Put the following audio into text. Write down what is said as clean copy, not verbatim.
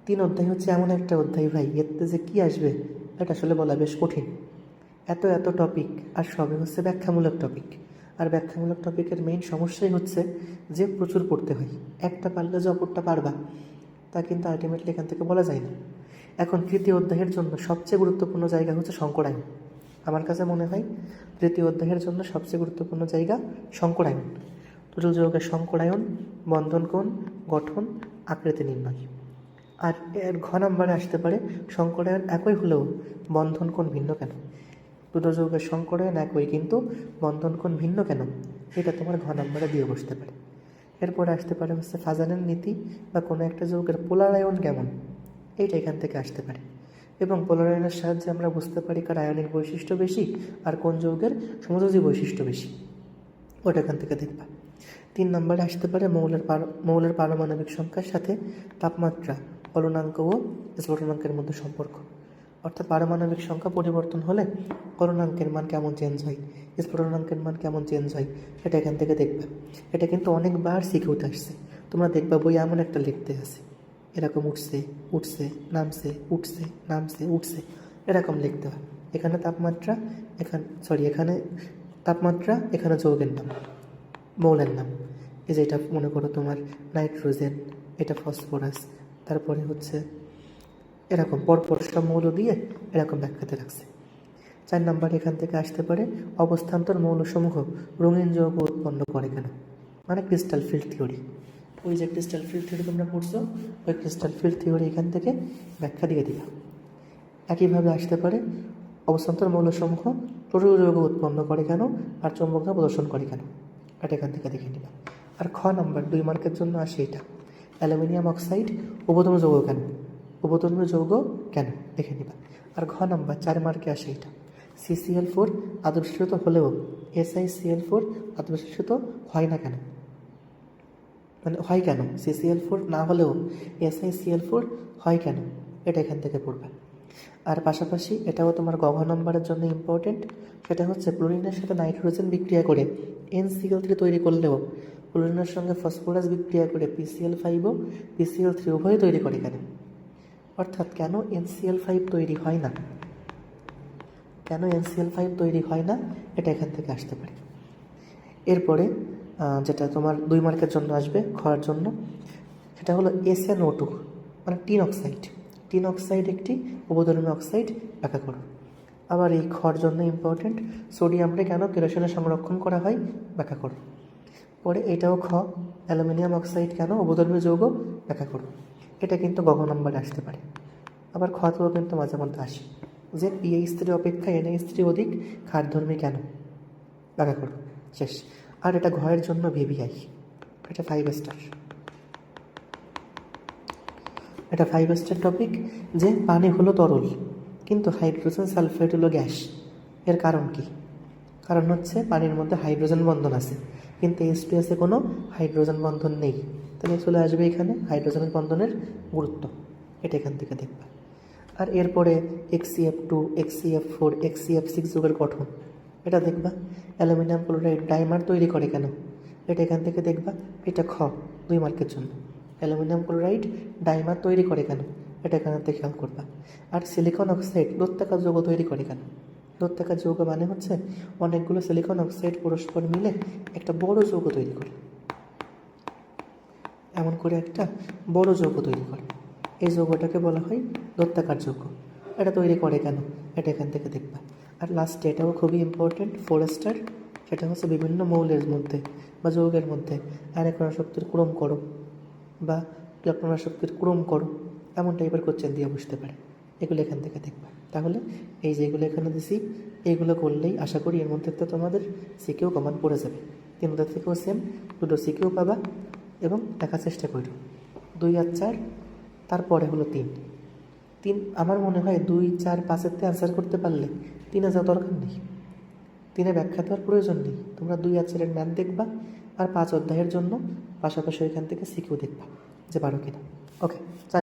3 অধ্যায় হচ্ছে এমন একটা অধ্যায় ভাই, এতে যে কী আসবে এটা আসলে বলা বেশ কঠিন। এত এত টপিক, আর সবই হচ্ছে ব্যাখ্যামূলক টপিক। আর ব্যাখ্যামূলক টপিকের মেইন সমস্যাই হচ্ছে যে প্রচুর পড়তে হয়। একটা পারলে যে অপরটা পারবা তা কিন্তু আলটিমেটলি এখান থেকে বলা যায় না। এখন তৃতীয় অধ্যায়ের জন্য সবচেয়ে গুরুত্বপূর্ণ জায়গা হচ্ছে সংকরায়ন। আমার কাছে মনে হয় তৃতীয় অধ্যায়ের জন্য সবচেয়ে গুরুত্বপূর্ণ জায়গা সংকরায়ন। টোটাল যৌগের সংকরায়ন, বন্ধন কোণ, গঠন, আকৃতি নির্ণয়। আর এর ঘ নাম্বারে আসতে পারে সংকরায়ন একই হলেও বন্ধন কোণ ভিন্ন কেন। দুটো যৌগের সংকরায়ন একই কিন্তু বন্ধন কোণ ভিন্ন কেন, এটা তোমার ঘ নাম্বারে দিয়ে বসতে পারে। এরপরে আসতে পারে হচ্ছে ফাজানের নীতি বা কোনো একটা যৌগের পোলারায়ন কেমন, এইটা এখান থেকে আসতে পারে। এবং পোলারায়নের সাহায্যে আমরা বুঝতে পারি কার আয়নিক বৈশিষ্ট্য বেশি আর কোন যৌগের সমযোজী বৈশিষ্ট্য বেশি, ওটা এখান থেকে দেখবা। 3 নম্বরে আসতে পারে মৌলের পারমাণবিক সংখ্যার সাথে তাপমাত্রা, গলনাঙ্ক ও স্ফুটনাঙ্কের মধ্যে সম্পর্ক। অর্থাৎ পারমাণবিক সংখ্যা পরিবর্তন হলে গলনাঙ্কের মান কেমন চেঞ্জ হয়, স্ফুটনাঙ্কের মান কেমন চেঞ্জ হয়, এটা এখান থেকে দেখবে। এটা কিন্তু অনেকবার শিখে আসছে, তোমরা দেখবা বই এমন একটা লিখতে আছে এরকম উঠছে উঠছে নামছে উঠছে নামছে উঠছে, এরকম লিখতে হয়। এখানে তাপমাত্রা, এখানে তাপমাত্রা, এখানে যৌগের নাম, মৌলের নাম। এই যে এটা মনে করো তোমার নাইট্রোজেন, এটা ফসফরাস, তারপরে হচ্ছে এরকম পরপর সব মৌল দিয়ে এরকম ব্যাখ্যাতে রাখছে। 4 নম্বর এখান থেকে আসতে পারে অবস্থান্তর মৌলসমূহ রঙিন যৌগ উৎপন্ন করে কেন, মানে ক্রিস্টাল ফিল্ড থিওরি। ওই যে ক্রিস্টাল ফিল্ড থিওরি তোমরা পড়ছো, ওই ক্রিস্টাল ফিল্ড থিওরি এখান থেকে ব্যাখ্যা দিয়ে দিবা। একইভাবে আসতে পারে অবস্থান্তর মৌলসমূহ তরল যৌগ উৎপন্ন করে কেন আর চৌম্বকতা প্রদর্শন করে কেন, এটা এখান থেকে দেখে নিবা। আর খ নাম্বার 2 মার্কের জন্য আসে এটা, অ্যালুমিনিয়াম অক্সাইড উভধর্মী যৌগ কেন, উভধর্মী যৌগ কেন দেখে নিবা। আর ঘ নাম্বার 4 মার্কে আসে এটা, CCl4 আদর্শিত হলেও SiCl4 আদর্শিত হয় না কেন, মানে হয় কেন, CCl4 না হলেও SiCl4 হয় কেন, এটা এখান থেকে পড়বে। আর পাশাপাশি এটাও তোমার গ নম্বরের জন্য ইম্পর্টেন্ট, সেটা হচ্ছে ক্লোরিনের সাথে নাইট্রোজেন বিক্রিয়া করে NCl3 তৈরি করলেও ক্লোরিনের সঙ্গে ফসফরাস বিক্রিয়া করে PCl5 ও PCl3 উভয় তৈরি করে কেন, অর্থাৎ কেন NCl5 তৈরি হয় না, কেন NCl5 তৈরি হয় না, এটা এখান থেকে আসতে পারে। এরপরে যেটা তোমার 2 মার্কের জন্য আসবে খর জন্য, সেটা হলো SnO2 মানে টিন অক্সাইড। টিন অক্সাইড একটি উভধর্মী অক্সাইড, ব্যাখ্যা করো। আবার এই খর জন্য ইম্পর্টেন্ট, সোডিয়ামকে কেন কেরোসিনে সংরক্ষণ করা হয়, ব্যাখ্যা করো। পরে এটাও খ, অ্যালুমিনিয়াম অক্সাইড কেন উভধর্মী যৌগ, ব্যাখ্যা করো। এটা কিন্তু গ নম্বরে আসতে পারে। আবার খতেও কিন্তু মাঝে মধ্যে আসে যে pH3 অপেক্ষা NH3 অধিক ক্ষারধর্মী কেন, ব্যাখ্যা করো, শেষ। আর এটা ঘয়ের জন্য VBI, এটা 5 স্টার, এটা 5 স্টার টপিক। যে পানি হলো তরল কিন্তু হাইড্রোজেন সালফাইড হলো গ্যাস, এর কারণ কি? কারণ হচ্ছে পানির মধ্যে হাইড্রোজেন বন্ধন আছে কিন্তু H2 কোনো হাইড্রোজেন বন্ধন নেই, তাহলে চলে আসবে এখানে হাইড্রোজেন বন্ধনের গুরুত্ব, এটা এখান থেকে দেখবা। আর এরপরে XCF2, XCF4, XCF6 যৌগের গঠন, এটা দেখবা। অ্যালুমিনিয়াম ক্লোরাইড ডাইমার তৈরি করে কেন, এটা এখান থেকে দেখবা। এটা খ, 2 মার্কের জন্য, অ্যালুমিনিয়াম ক্লোরাইড ডাইমার তৈরি করে কেন, এটা এখান থেকে খেয়াল করবা। আর সিলিকন অক্সাইড দৈত্যাকার যৌগ তৈরি করে কেন, দৈত্যাকার যৌগ মানে হচ্ছে অনেকগুলো সিলিকন অক্সাইড পরস্পর মিলে একটা বড় যৌগ তৈরি করে, এমন করে একটা বড় যৌগ তৈরি করে, এই যৌগটাকে বলা হয় দৈত্যাকার যৌগ। এটা তৈরি করে কেন, এটা এখান থেকে দেখবা। আর লাস্টে এটাও খুবই ইম্পর্টেন্ট, 4 স্টার, সেটা হচ্ছে বিভিন্ন মৌলের মধ্যে বা যৌগের মধ্যে আয়নিকরণ শক্তির ক্রম করো বা ইলেকট্রন শক্তির ক্রম করো, এমন টাইপের কোশ্চেন দিয়ে বসতে পারে, এগুলো এখান থেকে দেখবা। তাহলে এই যেগুলো এখানে দিছি এইগুলো করলেই আশা করি এর মধ্যে তো তোমাদের সিকিউ কমন পড়ে যাবে। 3 থেকেও সেম 2 সিকিউ পাবা এবং দেখার চেষ্টা করো। 2 আর 4, তারপরে হলো 3। আমার মনে হয় 2, 4, 5-এর অ্যান্সার করতে পারলে 3-এ যাওয়ার দরকার নেই, 3-এ ব্যাখ্যা দেওয়ার প্রয়োজন নেই। তোমরা 2 আর 4-এর ম্যাথ দেখবা আর 5 অধ্যায়ের জন্য পাশাপাশি এখান থেকে সিকিউ দেখবা যে পারো কিনা। ওকে।